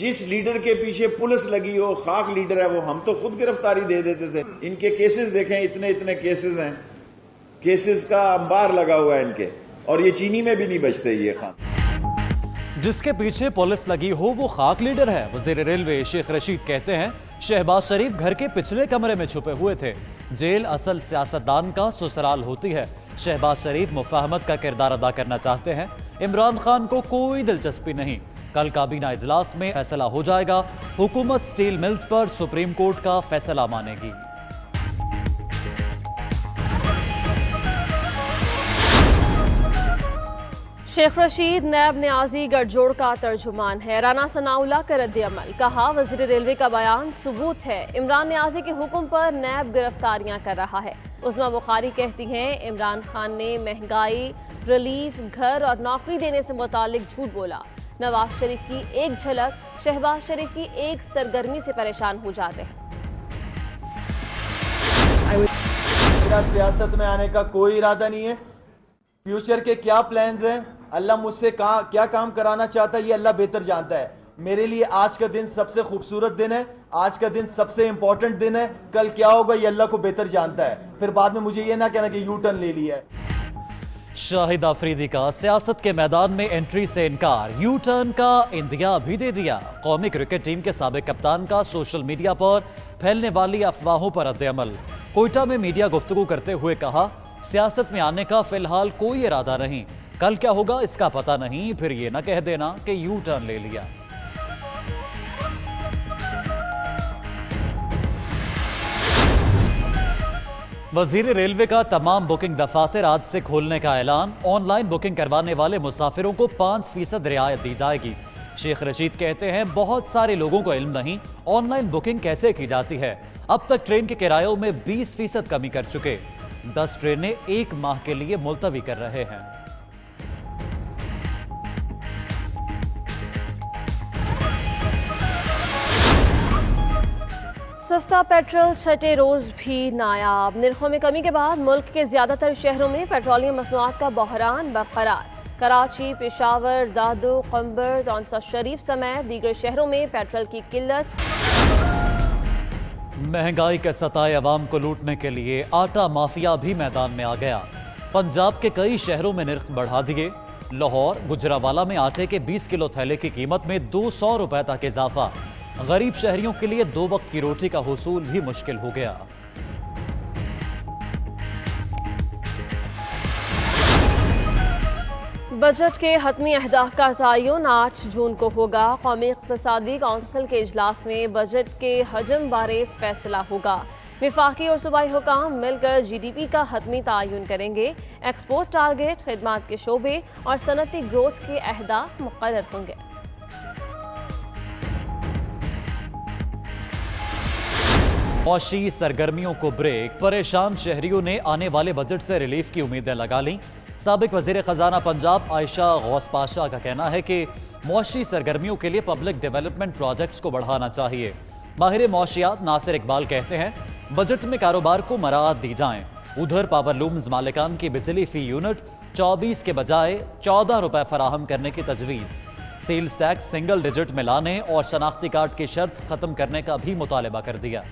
جس لیڈر کے پیچھے پولیس لگی ہو، خاک لیڈر ہے وہ، ہم تو خود گرفتاری دے دیتے تھے. ان کے کیسز دیکھیں، اتنے کیسز ہیں، کیسز کا انبار لگا ہوا ہے ان کے، اور یہ چینی میں بھی نہیں بچتے یہ خان. جس کے پیچھے پولیس لگی ہو وہ خاک لیڈر ہے. وزیر ریلوے شیخ رشید کہتے ہیں شہباز شریف گھر کے پچھلے کمرے میں چھپے ہوئے تھے. جیل اصل سیاستدان کا سسرال ہوتی ہے. شہباز شریف مفاہمت کا کردار ادا کرنا چاہتے ہیں. عمران خان کو کوئی دلچسپی نہیں. کل کابینہ اجلاس میں فیصلہ ہو جائے گا. حکومت سٹیل ملز پر سپریم کورٹ کا فیصلہ مانے گی. شیخ رشید نیب نیازی گٹھ جوڑ کا ترجمان ہے. رانا ثناء اللہ کا رد عمل. کہا وزیر ریلوے کا بیان ثبوت ہے. عمران نیازی کے حکم پر نیب گرفتاریاں کر رہا ہے. عظمیٰ بخاری کہتی ہیں عمران خان نے مہنگائی، ریلیف، گھر اور نوکری دینے سے متعلق جھوٹ بولا. نواز شریف کی ایک جھلک، شہباز شریف کی ایک سرگرمی سے پریشان ہو جاتے ہیں. میرا سیاست میں آنے کا کوئی ارادہ نہیں ہے. فیوچر کے کیا پلانز ہیں، اللہ مجھ سے کیا کام کرانا چاہتا ہے یہ اللہ بہتر جانتا ہے. میرے لیے آج کا دن سب سے خوبصورت دن ہے، آج کا دن سب سے امپورٹنٹ دن ہے. کل کیا ہوگا یہ اللہ کو بہتر جانتا ہے. پھر بعد میں مجھے یہ نہ کہنا کہ یو ٹرن لے لیا ہے. شاہد آفریدی کا سیاست کے میدان میں انٹری سے انکار. یو ٹرن کا اندیا بھی دے دیا. قومی کرکٹ ٹیم کے سابق کپتان کا سوشل میڈیا پر پھیلنے والی افواہوں پر رد عمل. کوئٹہ میں میڈیا گفتگو کرتے ہوئے کہا سیاست میں آنے کا فی الحال کوئی ارادہ نہیں. کل کیا ہوگا اس کا پتہ نہیں. پھر یہ نہ کہہ دینا کہ یو ٹرن لے لیا. وزیر ریلوے کا تمام بکنگ دفاتر آج سے کھولنے کا اعلان. آن لائن بکنگ کروانے والے مسافروں کو 5% رعایت دی جائے گی. شیخ رشید کہتے ہیں بہت سارے لوگوں کو علم نہیں آن لائن بکنگ کیسے کی جاتی ہے. اب تک ٹرین کے کرایوں میں 20% کمی کر چکے. 10 ٹرینیں 1 ماہ کے لیے ملتوی کر رہے ہیں. سستا پیٹرول چھٹے روز بھی نایاب. نرخوں میں کمی کے بعد ملک کے زیادہ تر شہروں میں پیٹرولیم مصنوعات کا بحران برقرار. کراچی، پشاور، دادو، قمبر، تونسا شریف سمیت دیگر شہروں میں پیٹرول کی قلت. مہنگائی کے ستائے عوام کو لوٹنے کے لیے آٹا مافیا بھی میدان میں آ گیا. پنجاب کے کئی شہروں میں نرخ بڑھا دیے. لاہور، گجرانوالہ میں آٹے کے 20 کلو تھیلے کی قیمت میں 200 روپے تک اضافہ. غریب شہریوں کے لیے 2 وقت کی روٹی کا حصول بھی مشکل ہو گیا. بجٹ کے حتمی اہداف کا تعین 8 جون کو ہوگا. قومی اقتصادی کونسل کے اجلاس میں بجٹ کے حجم بارے فیصلہ ہوگا. وفاقی اور صوبائی حکام مل کر جی ڈی پی کا حتمی تعین کریں گے. ایکسپورٹ ٹارگٹ، خدمات کے شعبے اور صنعتی گروتھ کے اہداف مقرر ہوں گے. معاشی سرگرمیوں کو بریک. پریشان شہریوں نے آنے والے بجٹ سے ریلیف کی امیدیں لگا لیں. سابق وزیر خزانہ پنجاب عائشہ غوث پاشا کا کہنا ہے کہ معاشی سرگرمیوں کے لیے پبلک ڈیولپمنٹ پروجیکٹس کو بڑھانا چاہیے. ماہر معاشیات ناصر اقبال کہتے ہیں بجٹ میں کاروبار کو مراعات دی جائیں. ادھر پاور لومز مالکان کی بجلی فی یونٹ 24 کے بجائے 14 روپے فراہم کرنے کی تجویز. سیلز ٹیکس سنگل ڈیجٹ میں لانے اور شناختی کارڈ کی شرط ختم کرنے کا بھی مطالبہ کر دیا.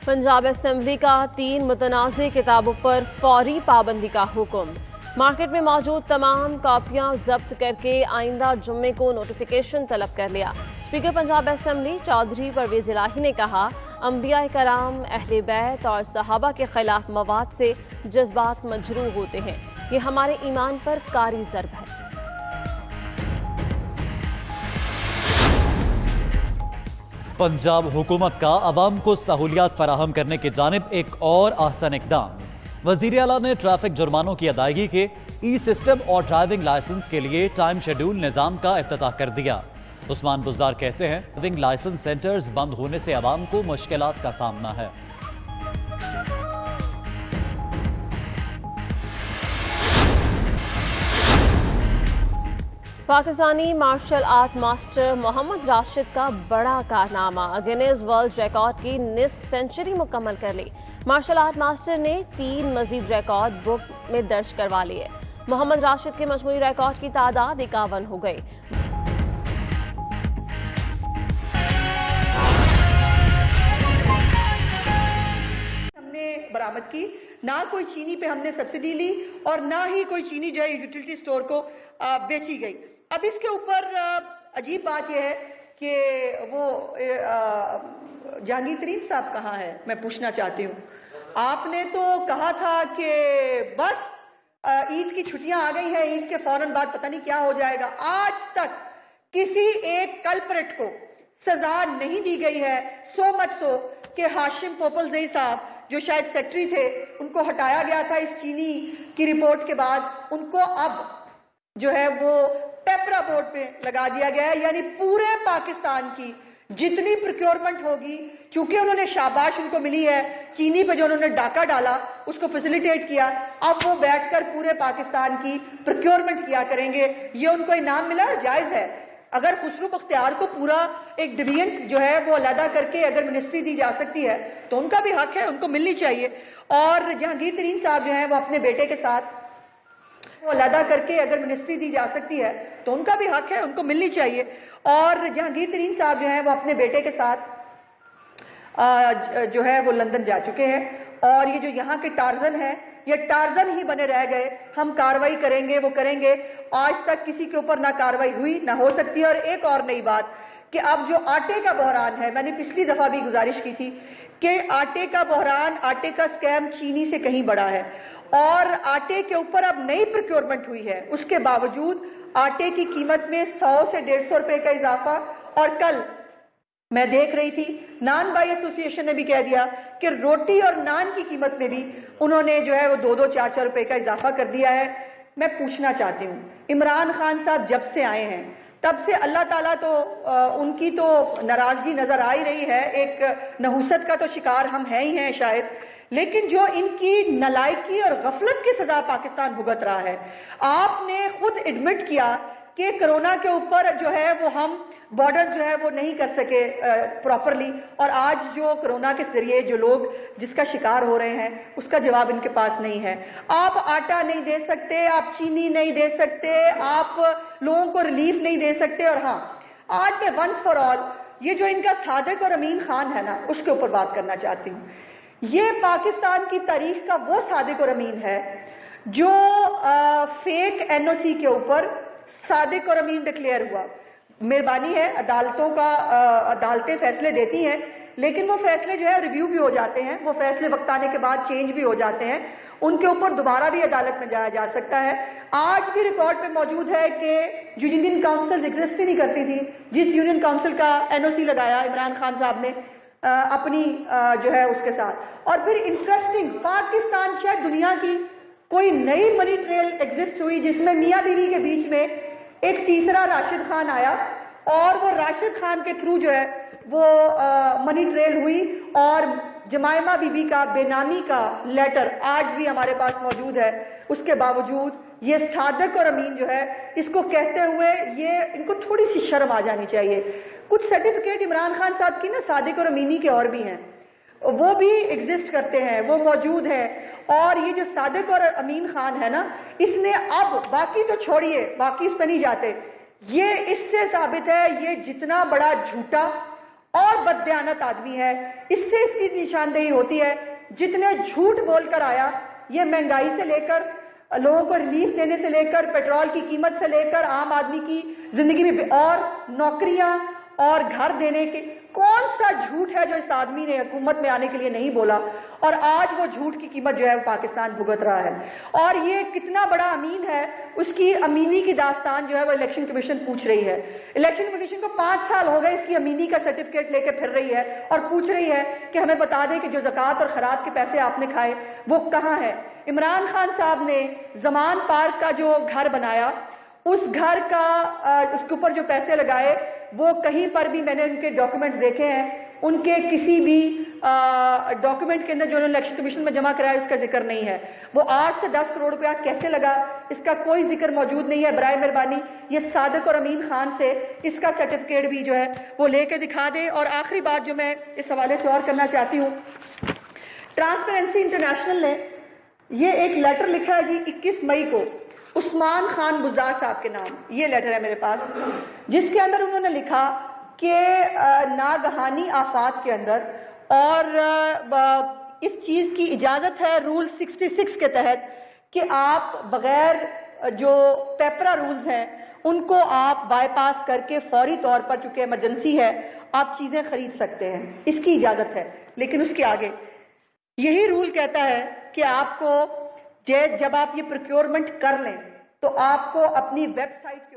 پنجاب اسمبلی کا 3 متنازع کتابوں پر فوری پابندی کا حکم. مارکیٹ میں موجود تمام کاپیاں ضبط کر کے آئندہ جمعے کو نوٹیفیکیشن طلب کر لیا. اسپیکر پنجاب اسمبلی چودھری پرویز الہی نے کہا انبیاء کرام، اہل بیت اور صحابہ کے خلاف مواد سے جذبات مجروح ہوتے ہیں. یہ ہمارے ایمان پر کاری ضرب ہے. پنجاب حکومت کا عوام کو سہولیات فراہم کرنے کی جانب ایک اور احسن اقدام. وزیر اعلیٰ نے ٹریفک جرمانوں کی ادائیگی کے ای سسٹم اور ڈرائیونگ لائسنس کے لیے ٹائم شیڈول نظام کا افتتاح کر دیا. عثمان بزدار کہتے ہیں ڈرائیونگ لائسنس سینٹرز بند ہونے سے عوام کو مشکلات کا سامنا ہے. پاکستانی مارشل آرٹ ماسٹر محمد راشد کا بڑا کارنامہ. گینیز ورلڈ ریکارڈ کی نصف سینچری مکمل کر لی. مارشل آرٹ ماسٹر نے 3 مزید ریکارڈ بک میں درج کروا لیے. मोहम्मद राशिद के मजमूई रिकॉर्ड की तादाद 51 हो गई। बरामद की, ना कोई चीनी पे हमने सब्सिडी ली और ना ही कोई चीनी जो है यूटिलिटी स्टोर को बेची गई। अब इसके ऊपर अजीब बात यह है कि वो जहांगीर तरीन साहब कहाँ है, मैं पूछना चाहती हूँ। आपने तो कहा था कि बस ईद की छुट्टियां आ गई हैं, ईद के फौरन बाद पता नहीं क्या हो जाएगा। आज तक किसी एक कल्प्रेट को सजा नहीं दी गई है। सो मच सो कि हाशिम पोपलजई साहब जो शायद सेक्रेटरी थे, उनको हटाया गया था इस चीनी की रिपोर्ट के बाद, उनको अब जो है वो पेपरा बोर्ड पे लगा दिया गया है। यानी पूरे पाकिस्तान की जितनी प्रोक्योरमेंट होगी, चूंकि उन्होंने शाबाश उनको मिली है चीनी पे जो उन्होंने डाका डाला उसको फैसिलिटेट किया, अब वो बैठकर पूरे पाकिस्तान की प्रोक्योरमेंट किया करेंगे। ये उनको इनाम मिला और जायज है। अगर खुसरो बख्तियार को पूरा एक डिवीजन जो है वो अलहदा करके अगर मिनिस्ट्री दी जा सकती है तो उनका भी हक है, उनको मिलनी चाहिए। और जहांगीर तरीन साहब जो है वो अपने बेटे के साथ वो अलहदा करके अगर मिनिस्ट्री दी जा सकती है तो उनका भी हक है, उनको मिलनी चाहिए। और जहांगीर तरीन साहब जो है वो अपने बेटे के साथ जो है वो लंदन जा चुके हैं और ये जो यहाँ के टार्जन है ये टार्जन ही बने रह गए। हम कार्रवाई करेंगे, वो करेंगे। आज तक किसी के ऊपर ना कार्रवाई हुई ना हो सकती है। और एक और नई बात कि अब जो आटे का बहरान है, मैंने पिछली दफा भी गुजारिश की थी कि आटे का बहरान, आटे का स्कैम चीनी से कहीं बड़ा है और आटे के ऊपर अब नई प्रोक्योरमेंट हुई है। उसके बावजूद आटे की कीमत में 100 से 150 रुपए का इजाफा। और कल मैं देख रही थी नान बाई एसोसिएशन ने भी कह दिया कि रोटी और नान की कीमत में भी उन्होंने जो है वो 2-2, 4-4 रुपए का इजाफा कर दिया है। मैं पूछना चाहती हूँ, इमरान खान साहब जब से आए हैं तब से अल्लाह ताला तो उनकी तो नाराजगी नजर आ ही रही है। एक नहुसत का तो शिकार हम हैं ही हैं शायद, लेकिन जो इनकी नलायकी और गफलत की सजा पाकिस्तान भुगत रहा है। आपने खुद एडमिट किया कि कोरोना के ऊपर जो है वो हम बॉर्डर्स जो है वो नहीं कर सके प्रॉपरली, और आज जो कोरोना के जरिए जो लोग जिसका शिकार हो रहे हैं उसका जवाब इनके पास नहीं है। आप आटा नहीं दे सकते, आप चीनी नहीं दे सकते, आप लोगों को रिलीफ नहीं दे सकते। और हाँ, आज मैं वंस फॉर ऑल ये जो इनका सादिक और अमीन खान है ना, उसके ऊपर बात करना चाहती हूँ। ये पाकिस्तान की तारीख का वो सादिक और अमीन है जो फेक एनओसी के ऊपर सादिक और अमीन डिक्लेयर हुआ। मेहरबानी है, अदालतें फैसले देती हैं, लेकिन वो फैसले जो है रिव्यू भी हो जाते हैं, वो फैसले वक्त आने के बाद चेंज भी हो जाते हैं, उनके ऊपर दोबारा भी अदालत में जाया जा सकता है। आज भी रिकॉर्ड पे मौजूद है कि जो यूनियन काउंसिल एग्जिस्ट ही नहीं करती थी, जिस यूनियन काउंसिल का एनओसी लगाया इमरान खान साहब ने अपनी जो है उसके साथ। और फिर इंटरेस्टिंग, पाकिस्तान शायद दुनिया की कोई नई मनी ट्रेल एग्जिस्ट हुई जिसमें मियां बीवी के बीच में एक तीसरा राशिद खान आया और वो राशिद खान के थ्रू जो है वो मनी ट्रेल हुई। और जमायमा बीबी का बेनामी का लेटर आज भी हमारे पास मौजूद है। उसके बावजूद ये सादिक और अमीन जो है, इसको कहते हुए ये इनको थोड़ी सी शर्म आ जानी चाहिए। कुछ सर्टिफिकेट इमरान खान साहब की ना सादिक और अमीनी के और भी हैं, वो भी एग्जिस्ट करते हैं, वो मौजूद है। और ये जो सादिक और अमीन खान है ना, इसने अब बाकी तो छोड़िए, बाकी इस पर नहीं जाते, ये इससे साबित है ये जितना बड़ा झूठा और बददयानत आदमी है, इससे इसकी निशानदेही होती है। जितने झूठ बोलकर आया, ये महंगाई से लेकर लोगों को रिलीफ देने से लेकर, पेट्रोल की कीमत से लेकर, आम आदमी की जिंदगी में और नौकरियां और घर देने के, कौन सा झूठ है जो इस आदमी ने हुकूमत में आने के लिए नहीं बोला, और आज वो झूठ की कीमत जो है वो पाकिस्तान भुगत रहा है। और ये कितना बड़ा अमीन है, उसकी अमीनी की दास्तान जो है वो इलेक्शन कमीशन पूछ रही है। इलेक्शन कमीशन को 5 साल हो गए इसकी अमीनी का सर्टिफिकेट लेके फिर रही है और पूछ रही है कि हमें बता दें कि जो ज़कात और खैरात के पैसे आपने खाए वो कहाँ है। इमरान खान साहब ने जमान पार्क का जो घर बनाया, उस घर का उसके ऊपर जो पैसे लगाए, वो कहीं पर भी मैंने उनके डॉक्यूमेंट्स देखे हैं, उनके किसी भी डॉक्यूमेंट के अंदर जो उन्होंने इलेक्शन कमीशन में जमा कराया उसका जिक्र नहीं है। वो 8 से 10 करोड़ रुपया कैसे लगा, इसका कोई जिक्र मौजूद नहीं है। बराए मेहरबानी ये सादिक और अमीन खान से इसका सर्टिफिकेट भी जो है वो लेके दिखा दे। और आखिरी बात जो मैं इस हवाले से और करना चाहती हूँ, ट्रांसपेरेंसी इंटरनेशनल ने ये एक लेटर लिखा है जी 21 मई को, عثمان خان بزدار صاحب کے نام یہ لیٹر ہے میرے پاس، جس کے اندر انہوں نے لکھا کہ ناگہانی آفات کے اندر اور اس چیز کی اجازت ہے رول 66 کے تحت کہ آپ بغیر جو پیپرا رولز ہیں ان کو آپ بائی پاس کر کے فوری طور پر، چونکہ ایمرجنسی ہے، آپ چیزیں خرید سکتے ہیں، اس کی اجازت ہے۔ لیکن اس کے آگے یہی رول کہتا ہے کہ آپ کو جب آپ یہ پروکیورمنٹ کر لیں تو آپ کو اپنی ویب سائٹ کے